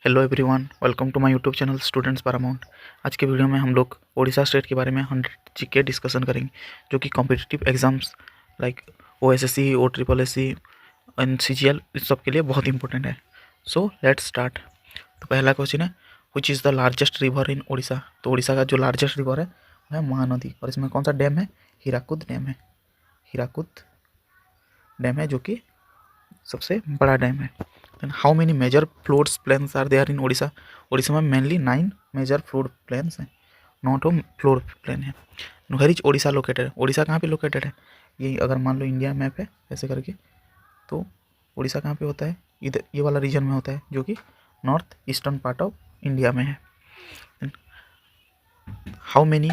Hello everyone, welcome to my YouTube channel students Paramount. आज के video में हम लोग ओडिशा स्टेट के बारे में 100 जीके डिस्कशन करेंगे, जो कि competitive exams like OSSC, O triple SC and CGL इस सब के लिए बहुत इंपॉर्टेंट है। So let's start. तो पहला क्वेश्चन है, which is the largest river in Odisha. तो ओडिशा का जो लार्जेस्ट रिवर है वह है महानदी, और इसमें कौन सा डैम है? हीराकुद डैम है। हीराकुद डैम है जो कि सबसे बड़ा डैम है। Then how many major floods plains are there in Odisha. Odisha में मेनली 9 मेजर फ्लोड प्लेन्स हैं, 9 फ्लोड प्लेन है। Where is Odisha located. Odisha कहाँ पे लोकेटेड है? ये अगर मान लो इंडिया मैप है ऐसे करके, तो ओडिशा कहाँ पे होता है? इधर ये वाला रीजन में होता है, जो कि north eastern part of India में है। How many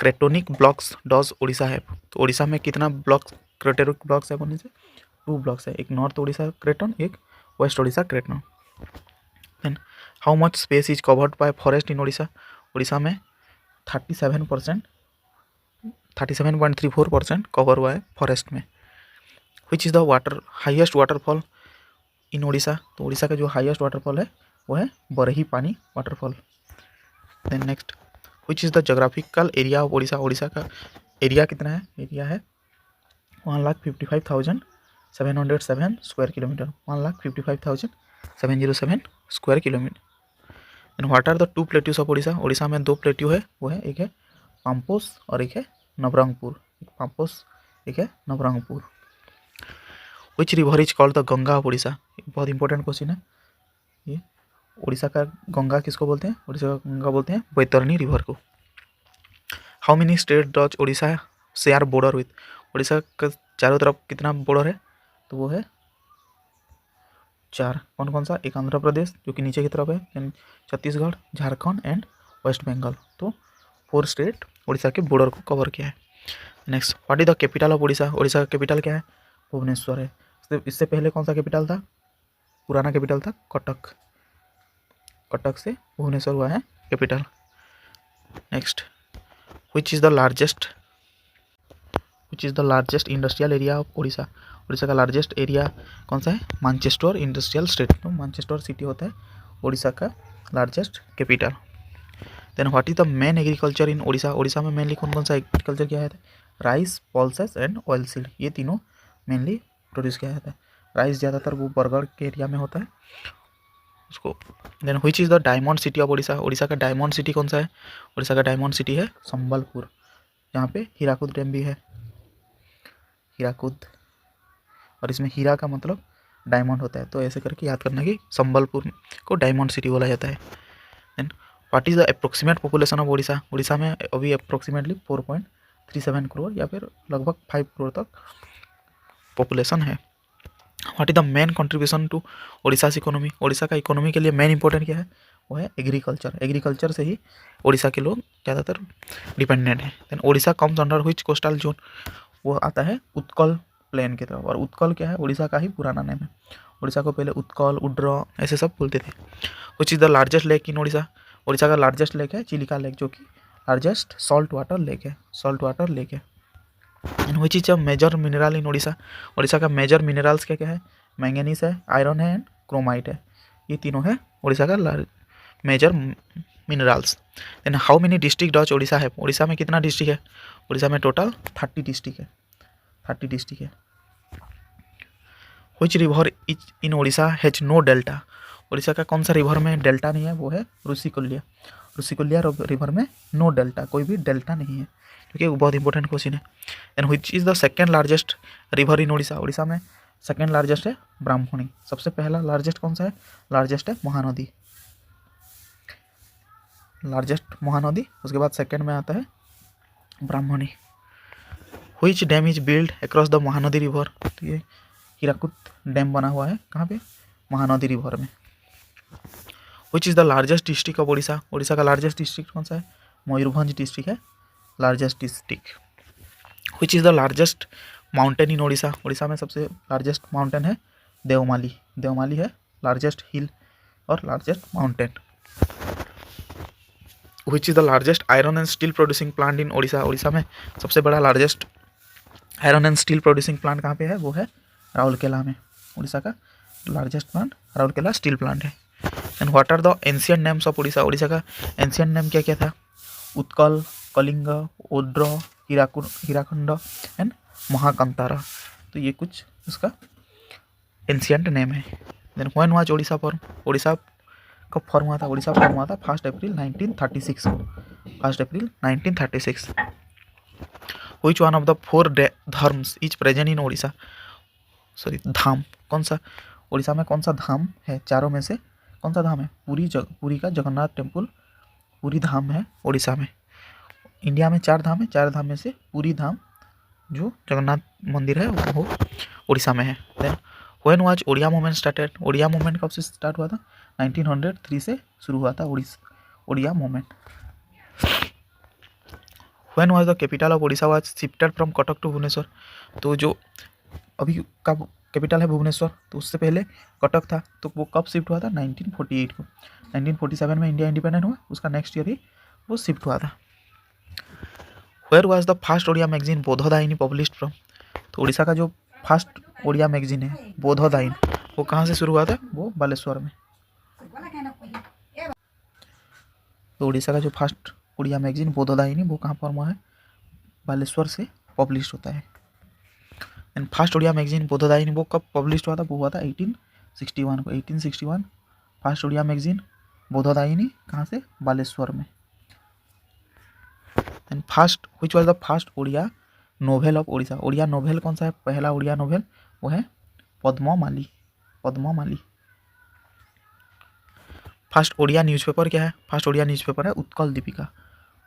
cratonic blocks does Odisha है। तो ओडिशा में कितना ब्लॉक्स, क्रेटोनिक ब्लॉक्स है बोलने से 2 ब्लॉक्स है, एक नॉर्थ ओडिशा क्रेटन, एक west Odisha craton. Then how much space is covered by forest in Odisha. Odisha में 37%, 37.34% कवर हुआ है फॉरेस्ट में। Which is the highest waterfall in Odisha. तो ओडिशा का जो हाईएस्ट वाटरफॉल है वो है Barehipani waterfall. Then next, which is the geographical area of Odisha. Odisha का एरिया कितना है? एरिया है 1,55,707 square kilometre, 1,55,707 square kilometre. And what are the 2 plateaus of Odisha. Odisha में 2 प्लेट्यू है, वो है एक है पाम्पोस और एक है नवरंगपुर। एक पाम्पोस, एक है Nabarangpur. Which river is called the Ganga of Odisha. बहुत इंपॉर्टेंट क्वेश्चन है ये। ओडिशा का गंगा किसको बोलते हैं? ओडिशा का गंगा बोलते हैं बैतरणी रिवर को। How many state does Odisha share border with. Odisha का चारों तरफ कितना बॉर्डर है? तो वो है 4। कौन कौन सा? एक आंध्र प्रदेश जो कि नीचे की तरफ है, एंड छत्तीसगढ़, झारखंड एंड वेस्ट बंगाल। तो 4 स्टेट ओडिशा के बॉर्डर को कवर किया है। Next, what is the capital of Odisha. Odisha का कैपिटल क्या है? भुवनेश्वर है। इससे पहले कौन सा कैपिटल था? पुराना कैपिटल था कटक। कटक से भुवनेश्वर हुआ है capital. Next, which is the largest industrial area of Odisha. Odisha का लार्जेस्ट एरिया कौन सा है? Manchester industrial state. तो मैनचेस्टर सिटी होता है ओडिशा का largest capital. Then what is the main agriculture in Odisha. Odisha में मेनली कौन कौन सा एग्रीकल्चर किया जाता है? Rice, pulses and oil seed, ये तीनों मेनली प्रोड्यूस किया जाता है। राइस ज़्यादातर वो बरगढ़ के एरिया में होता है उसको। Then which is the diamond city of Odisha. Odisha का डायमंड सिटी कौन सा है? ओडिशा का डायमंड सिटी है संबलपुर, जहाँ पे हीराकुद डैम भी है। हीराकुद, और इसमें हीरा का मतलब डायमंड होता है, तो ऐसे करके याद करना कि संबलपुर को डायमंड सिटी बोला जाता है। Then what is the approximate population of Odisha. Odisha में अभी अप्रोक्सीमेटली 4.37 करोड़ या फिर लगभग 5 करोड़ तक पॉपुलेशन है। What is the main contribution to Odisha's economy. Odisha का इकोनॉमी के लिए मेन इंपॉर्टेंट क्या है? वो है एग्रीकल्चर। एग्रीकल्चर से ही ओडिशा के लोग ज़्यादातर डिपेंडेंट हैं। Then Odisha comes under which coastal zone. वो आता है उत्कल प्लेन की तरफ, और उत्कल क्या है? ओडिशा का ही पुराना नाम है। ओडिशा को पहले उत्कल, उड्र ऐसे सब बोलते थे। Which is the largest lake in Odisha. Odisha का लार्जेस्ट लेक है चिलिका लेक, जो कि लार्जेस्ट सॉल्ट वाटर लेक है। सॉल्ट वाटर लेक है। And which is a major mineral in Odisha. Odisha का मेजर मिनरल्स क्या क्या है? मैंगनीज है, आयरन है एंड क्रोमाइट है। ये तीनों है ओडिशा का major minerals. Then how many district does Odisha has. Odisha में कितना डिस्ट्रिक्ट है? ओडिशा में टोटल 30 डिस्ट्रिक्ट है। 30 डिस्ट्रिक्ट है। Which river is in Odisha has no delta. Odisha का कौन सा रिवर में डेल्टा नहीं है? वो है ऋषिकुल्या। ऋषिकुल्या रिवर में नो डेल्टा, कोई भी डेल्टा नहीं है, क्योंकि वो बहुत इंपॉर्टेंट क्वेश्चन है। And which is the second largest river in Odisha. Odisha में सेकंड लार्जेस्ट है ब्राह्मणी। सबसे पहला लार्जेस्ट कौन सा है? लार्जेस्ट है महानदी। लार्जेस्ट महानदी, उसके बाद सेकंड में आता है Brahmani. Which dam is build across the Mahanadi river. तो ये हीराकुद डैम बना हुआ है कहाँ पे? महानदी रिवर में। Which is the largest district of Odisha. Odisha का लार्जेस्ट डिस्ट्रिक्ट कौन सा है? मयूरभंज डिस्ट्रिक्ट है largest district. Which is the largest mountain in Odisha. Odisha में सबसे लार्जेस्ट माउंटेन है देवमाली। देवमाली है लार्जेस्ट हिल और largest mountain. Which is the largest iron and steel producing plant in Odisha. Odisha में सबसे बड़ा largest iron and steel producing plant कहाँ पे है? वो है राउरकेला में। ओडिशा का largest plant Rourkela steel plant है। And what are the ancient names of Orissa, Orissa का एंशियंट नेम क्या क्या था, उत्कल, कलिंग, ओड्र, हीराखंड एंड महाकांतारा। तो ये कुछ उसका एंशियंट नेम है। Then when was Orissa form, Orissa कब फॉर्म हुआ था, उड़ीसा फॉर्म हुआ था 1 अप्रैल 1936 को, 1 अप्रैल 1936। व्हिच वन ऑफ द 4 धर्म्स is present in Orissa, sorry dham, कौन सा उड़ीसा में कौन सा धाम है, चारों में से कौन सा धाम है, पुरी का जगन्नाथ टेम्पल, पुरी धाम है उड़ीसा में। इंडिया में 4 धाम है, 4 धाम में से पुरी धाम जो जगन्नाथ मंदिर है वो उड़ीसा में है। Then when was Odia movement started, Odia movement कब से स्टार्ट हुआ था, 1903 से शुरू हुआ था Odia movement. When was the capital of Orissa was shifted from Cuttack to Bhubaneswar, तो जो अभी का कैपिटल है भुवनेश्वर, तो उससे पहले कटक था, तो वो कब शिफ्ट हुआ था, 1948 को। 1947 में इंडिया इंडिपेंडेंट हुआ, उसका नेक्स्ट ईयर ही वो शिफ्ट हुआ था। Where was the first Odia magazine Bodhodayini published from, तो उड़ीसा का जो फर्स्ट ओडिया मैगजीन है बोधोदायिन, वो कहाँ से शुरू हुआ था, वो बालेश्वर में। तो उड़ीसा का जो फर्स्ट ओडिया मैगजीन बोधोदायिनी वो कहाँ पर हुआ है, बालेश्वर से पब्लिश होता है। एंड फर्स्ट ओडिया मैगजीन बोधोदायिनी वो कब पब्लिश हुआ था, वो हुआ था 1861 को, 1861 फर्स्ट ओडिया मैगजीन बोधोदायिनी कहाँ से, बालेश्वर में। And first which was the first Odia novel of Orissa, Odia novel कौन सा है, पहला ओडिया नोवेल वो है पद्ममाली, पद्ममाली। फर्स्ट ओडिया न्यूज़पेपर क्या है, फर्स्ट ओडिया न्यूज़पेपर है उत्कल दीपिका,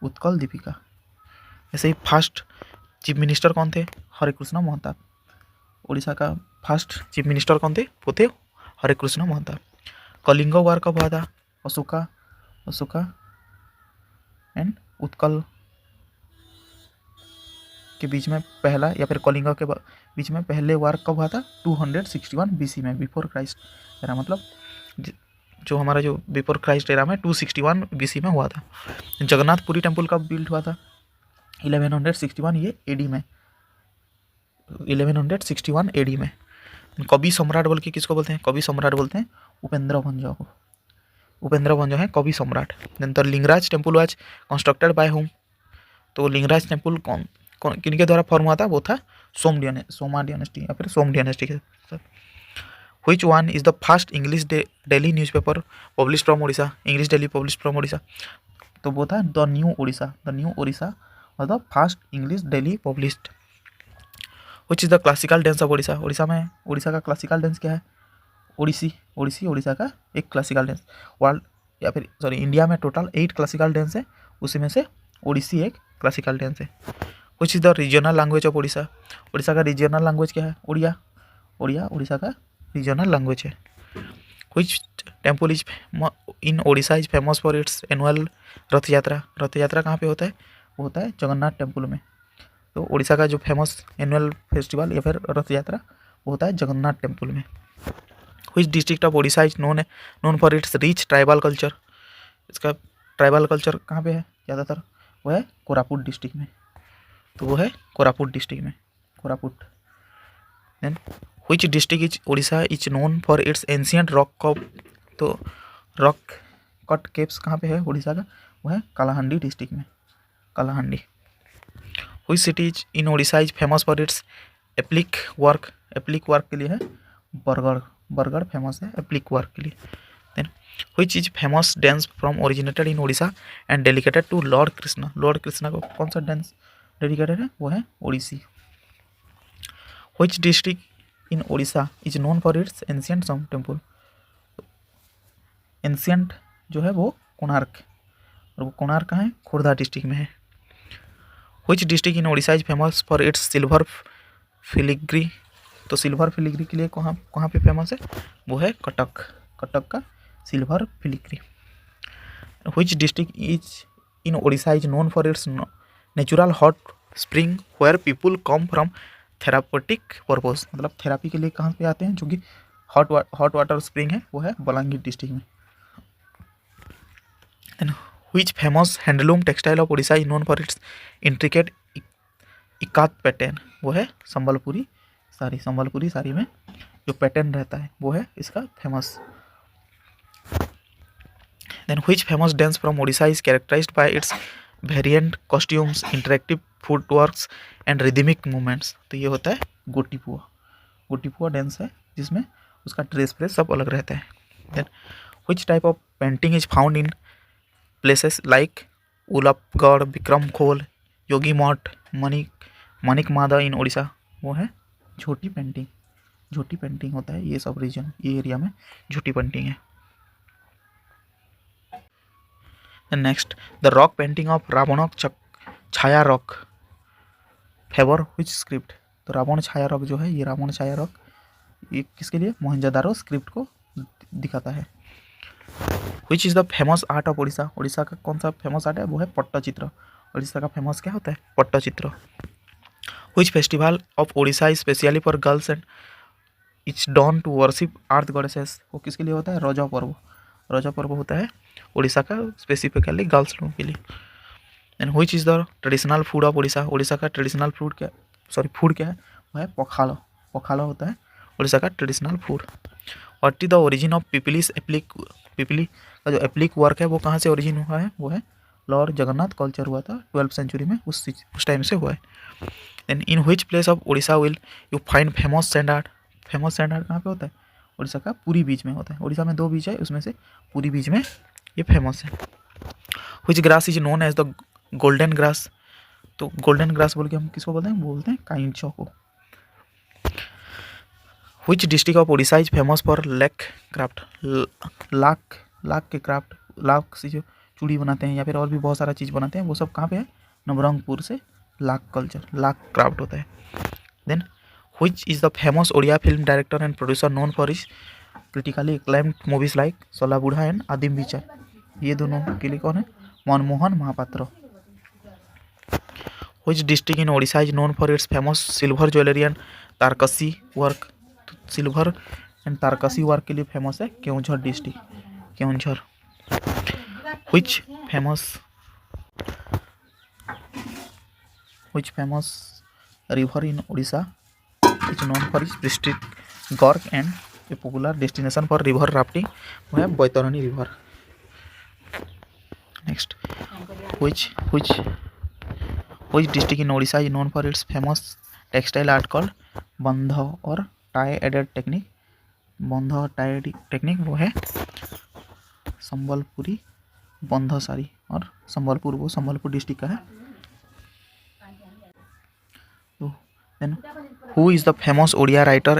उत्कल दीपिका। ऐसे ही फर्स्ट चीफ मिनिस्टर कौन थे, हरिकृष्ण महताब, उड़ीसा का फर्स्ट चीफ मिनिस्टर कौन थे, वो थे हरिकृष्ण महताब। कलिंग वार कब हुआ था, अशोका एंड उत्कल के बीच में पहला, या फिर कलिंग के बीच में पहले वार कब हुआ था, 261 BC में, बिफोर क्राइस्ट एरा, मतलब जो हमारा जो बिफोर क्राइस्ट एरा में 261 BC में हुआ था। जगन्नाथपुरी टेम्पल कब बिल्ड हुआ था, 1161, ये एडी में, 1161 एडी में। कवि सम्राट बोल के किसको बोलते हैं, कवि सम्राट बोलते हैं उपेंद्र भंज को, उपेंद्र भंज है कवि सम्राट। Then the Lingaraj temple was constructed by whom, तो लिंगराज टेम्पल कौन किनके द्वारा फॉर्म हुआ था, वो था सोमा डायनेस्टी या फिर सोम डायनेस्टी के साथ। Which one is the first English daily newspaper published from Orissa, English daily published from Orissa, तो वो था the new Orissa was the first English daily published. Which is the classical dance of Orissa, Orissa का क्लासिकल डांस क्या है, ओडिसी उड़ीसा का एक क्लासिकल डांस। वर्ल्ड या फिर सॉरी इंडिया में टोटल 8 क्लासिकल डांस है, उसी में से ओडिसी एक क्लासिकल डांस है। Which is the regional language of Orissa, Orissa का रीजनल लैंग्वेज क्या है, उड़िया उड़ीसा का रीजनल लैंग्वेज है। Which temple is in Orissa is famous for it's annual रथ यात्रा, रथ यात्रा कहाँ पे होता है, वो होता है जगन्नाथ टेम्पल में। तो उड़ीसा का जो फेमस एनुअल फेस्टिवल या फिर रथ यात्रा वो होता है जगन्नाथ टेम्पल में। Which district of Orissa is known for its rich tribal culture, इसका ट्राइबल कल्चर कहाँ पे है ज़्यादातर, वो है कोरापुट डिस्ट्रिक्ट में, तो वो है कोरापुट डिस्ट्रिक्ट में, Koraput. Then which district is Orissa is known for its ancient rock cut, तो रॉक कट केव्स कहाँ पे है उड़ीसा का, वो है कालाहांडी डिस्ट्रिक्ट में, Kalahandi. Which city is in Orissa is famous for its applique work के लिए है बरगढ़ फेमस है एप्लिक वर्क के लिए। Then which is famous dance from originated in Orissa and dedicated to lord Krishna को कौन सा डांस डेडिकेटेड है, वो है Odissi. Which district in Orissa is known for its ancient some temple, ancient जो है वो कोणार्क, और वो कोणार्क कहाँ है, खुर्दा डिस्ट्रिक्ट में है। Which district in Orissa is famous for its silver filigree, तो सिल्वर फिलिग्री के लिए कहाँ पे फेमस है, वो है कटक का silver filigree. Which district is in Orissa is known for its natural hot spring where people come from therapeutic purpose, मतलब थेरापी के लिए कहाँ पे आते हैं, जो कि हॉट वाटर स्प्रिंग है वो है बलांगीर डिस्ट्रिक्ट में। Then which famous handloom textile of Orissa is known for its intricate ikat pattern, वो है संबलपुरी साड़ी में जो पैटर्न रहता है वो है इसका famous. Then which famous dance from Odisha is characterised by its variant costumes, interactive footworks and rhythmic movements. तो ये होता है गोटीपुआ। गोटीपुआ डांस है जिसमें उसका ड्रेस व्रेस सब अलग रहता है। Then which type of painting is found in places like Ulapgarh, Vikramkhol, Yogi मठ, मणिकमादा इन ओडिशा? वो है झोटी पेंटिंग। झोटी पेंटिंग होता है ये सब रीजन, ये एरिया में झोटी पेंटिंग है। Next, the rock painting of Ravana Chhaya rock favour which script? तो रावण छाया रॉक जो है, ये रावण छाया रॉक ये किसके लिए? मोहनजोदारो स्क्रिप्ट को दिखाता है। Which is the famous art of Odisha? Odisha का कौन सा फेमस आर्ट है? वो है पट्टचित्र। ओडिशा का फेमस क्या होता है? Pattachitra. Which festival of Odisha is specially for girls and it's done to worship earth goddesses? वो किसके लिए होता है? रजा पर्व। रजा पर्व होता है ओडिशा का स्पेसिफिकली गर्ल्स लोगों के लिए। And which is the traditional food of Odisha? Odisha का ट्रेडिशनल फूड क्या, फूड क्या है? वो है पखालो। पखालो होता है ओडिशा का traditional food. What is the origin of Pipli's applique? Pipli का जो एप्लिक वर्क है वो कहाँ से ओरिजिन हुआ है? वो है लॉर्ड जगन्नाथ कल्चर हुआ था 12th सेंचुरी में, उस टाइम से हुआ है। Then in which place of Odisha will you find famous sand art? Famous sand art कहाँ पे होता है? ओडिशा का पुरी बीच में होता है। ओडिशा में 2 बीच है, उसमें से पुरी बीच में ये फेमस है। Which grass is known as the golden grass? तो गोल्डन ग्रास बोल के हम किसको बोलते हैं? बोलते हैं काइंचो को। Which district of Odisha is famous for lake craft? Lakh के क्राफ्ट, लाख से जो चूड़ी बनाते हैं या फिर और भी बहुत सारा चीज़ बनाते हैं, वो सब कहाँ पे है? नवरंगपुर से लाख कल्चर, लाख क्राफ्ट होता है। Then which is the famous Odia film director and producer known for his critically acclaimed movies like Sola Budha and आदिम बिचार? ये दोनों के लिए कौन है? Manmohan Mahapatra. Which district in Odisha is known for its famous silver jewellery and tarkasi work? Silver and tarkasi work के लिए फेमस है Keonjhar district, Keonjhar. Which famous river in Odisha is known for its district gorge and a popular destination for river rafting? वो है Baitarani river. Next, which district in Odisha is known for its famous textile art called बंधा और tie added technique? बंधा और tie technique वो है संबलपुरी बंधा साड़ी, और संबलपुर वो संबलपुर डिस्ट्रिक्ट का है। तो then who is the famous Odia writer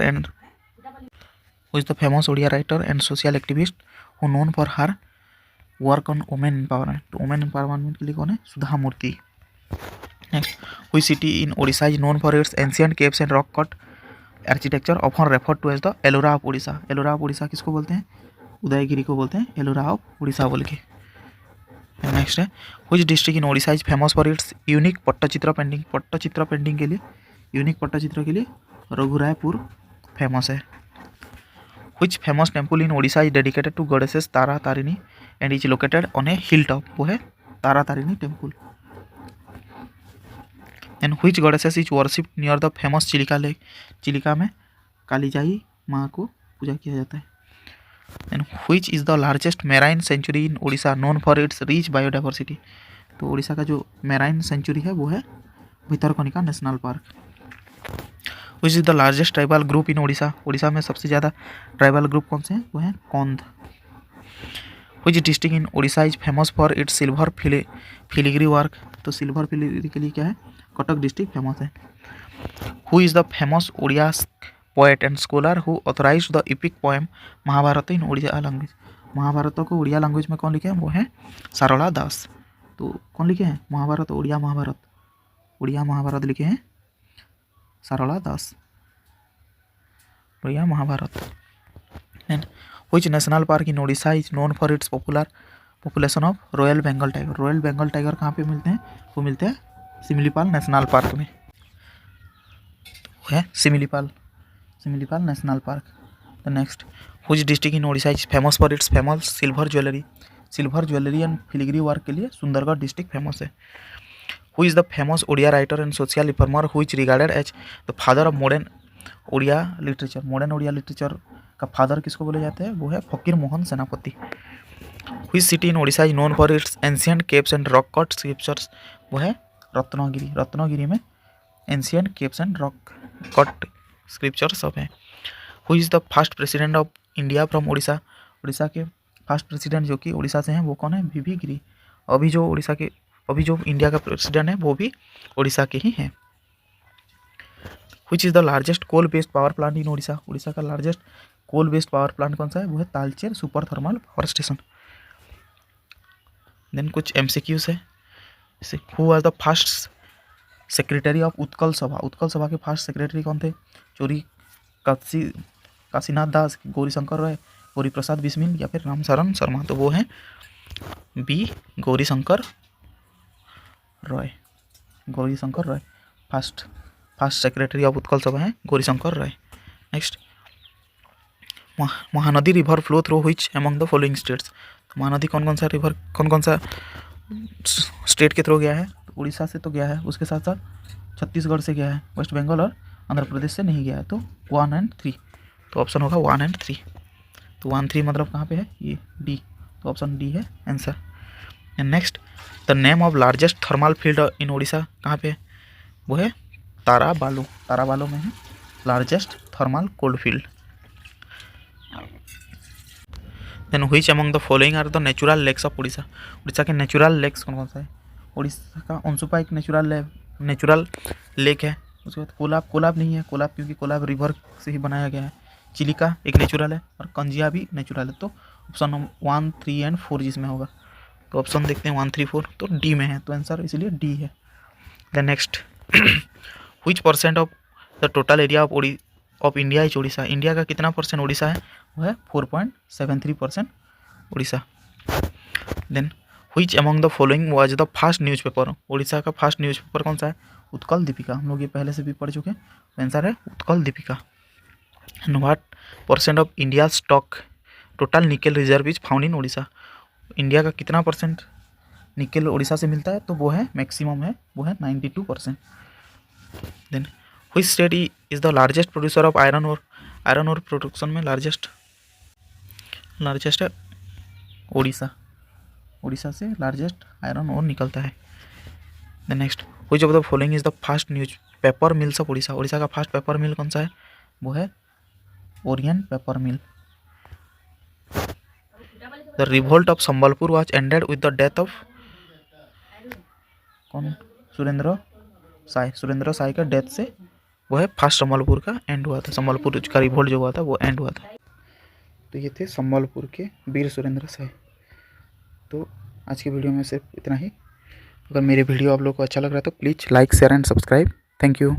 and social activist who known for her work on women empowerment? तो वुमेन एम्पावरमेंट के लिए कौन है? Sudha Murthy. Next, which city in Odisha is known for its ancient caves and rock cut architecture often referred to as the Ellora of Odisha? Ellora of Odisha किसको बोलते हैं? उदयगिरी को बोलते हैं एलोरा ऑफ ओडिशा बोल के। नेक्स्ट है, which district in Odisha is famous for its unique pattachitra painting? Pattachitra painting के लिए, यूनिक पट्टचित्र के लिए रघुरायपुर फेमस है। Which famous temple in Odisha is dedicated to goddesses Tara Tarini and is located on a hill top? वो है Tara Tarini temple. And which goddesses is worshipped near the famous Chilika lake? Chilika में कालीजाई माँ को पूजा किया जाता है। And which is the largest marine sanctuary in Odisha known for its rich biodiversity? तो ओडिशा का जो मेराइन सेंचुरी है वो है Bhitarkanika national park. Which is the largest tribal group in Odisha? Odisha में सबसे ज़्यादा ट्राइबल ग्रुप कौन से हैं? वो हैं Kondh. Which district in Odisha is famous for its silver filigree work? तो सिल्वर फिलिग्री के लिए क्या है? कटक डिस्ट्रिक्ट फेमस है। Who is the famous Odia poet and scholar who authorised the epic poem Mahabharata in Odia language? Mahabharata को उड़िया लैंग्वेज में कौन लिखे हैं? वो है सारला दास। तो कौन लिखे हैं? महाभारत, उड़िया महाभारत लिखे हैं Sarala Das, Oriya Mahabharata. And which national park in Odisha is known for its population of royal Bengal tiger? Royal Bengal tiger कहाँ पे मिलते हैं? वो मिलते हैं सिमिलीपाल नेशनल पार्क में, है Similipal national park. The next, which district in Odisha is famous for its famous silver jewellery and filigree work के लिए सुंदरगढ़ डिस्ट्रिक्ट फेमस है। Who is the famous Odia writer and social reformer who is regarded as the father of modern Odia literature? Modern Odia literature का father किसको बोले जाते हैं? वो है फकीर मोहन सेनापति। हुई city in Odisha is known for its ancient caves and rock cut scriptures, वो है रत्नागिरी। रत्नागिरी में ancient caves and rock cut scripture सब है। Who is the first president of India from Odisha, Orissa के फर्स्ट प्रेसिडेंट जो कि उड़ीसा से हैं वो कौन है, वीवी गिरी। अभी जो इंडिया का प्रेसिडेंट है वो भी उड़ीसा के ही हैं। Which is the largest coal based power plant in Odisha, Orissa का largest coal based power plant कौन सा है, वो है Talcher super thermal power station. Then कुछ एमसीक्यूज है, who was the first secretary of Utkal Sabha, Utkal सभा के फर्स्ट सेक्रेटरी कौन थे, चोरी काशीनाथ दास, गौरीशंकर रॉय, गौरी प्रसाद बिस्मिल या फिर रामशरण शर्मा, तो वो हैं B Gaurishankar Roy. Gaurishankar Roy first secretary of Utkal Sabha है Gaurishankar Roy. Next, Mahanadi river flow through which among the following states, तो महानदी कौन कौन सा रिवर कौन कौन सा स्टेट के थ्रू गया है, तो उड़ीसा से तो गया है, उसके साथ साथ छत्तीसगढ़ से गया है, वेस्ट बंगाल और आंध्र प्रदेश से नहीं गया है, तो 1 और 3, तो ऑप्शन होगा 1 और 3। तो 1, 3 मतलब कहाँ पे है, ये डी, तो ऑप्शन डी है answer. And next, the name of largest thermal field in Odisha कहाँ पे है, वो है ताराबालू, ताराबालू में है largest thermal cold field. Then which among the following are the natural lakes of Orissa, Orissa के नेचुरल लेक्स कौन कौन सा है, उड़ीसा का अंशुपा एक नेचुरल लेक है। उसके बाद कोलाब नहीं है, कोलाब क्योंकि कोलाब रिवर से ही बनाया गया है। चिलिका एक नेचुरल है और कंजिया भी नेचुरल है, तो ऑप्शन 1, 3 एंड 4 जिसमें होगा, तो ऑप्शन देखते हैं 1, 3, 4, तो डी में है, तो आंसर इसलिए डी है। Then next, which percent of the total area of India is Orissa, India का कितना परसेंट उड़ीसा है, वो है 4.73% Orissa. Then which among the following was the first newspaper, Orissa का फर्स्ट न्यूज़पेपर कौन सा है, उत्कल दीपिका, हम लोग ये पहले से भी पढ़ चुके हैं, आंसर है Utkal Deepika. And what percent of India stock total nickel reserve is found in Orissa, India का कितना परसेंट निकेल उड़ीसा से मिलता है, तो वो है मैक्सिमम है, वो है 92%। Then which state is the largest producer of iron ore, iron ore production में लार्जेस्ट है उड़ीसा, उड़ीसा से लार्जेस्ट आयरन ओर निकलता है। Then next, which of the following is the first newspaper mills of Orissa, Orissa का first paper mill कौन सा है, वो है orient paper mill. The revolt of Sambalpur was ended with the death of कौन, सुरेंद्र साय का डेथ से वो है फर्स्ट संबलपुर का एंड हुआ था, संबलपुर का रिवोल्ट जो हुआ था वो एंड हुआ था। तो ये थे संबलपुर के वीर सुरेंद्र साय। तो आज की वीडियो में सिर्फ इतना ही। अगर मेरे वीडियो आप लोग को अच्छा लग रहा है तो please like share and subscribe. Thank you.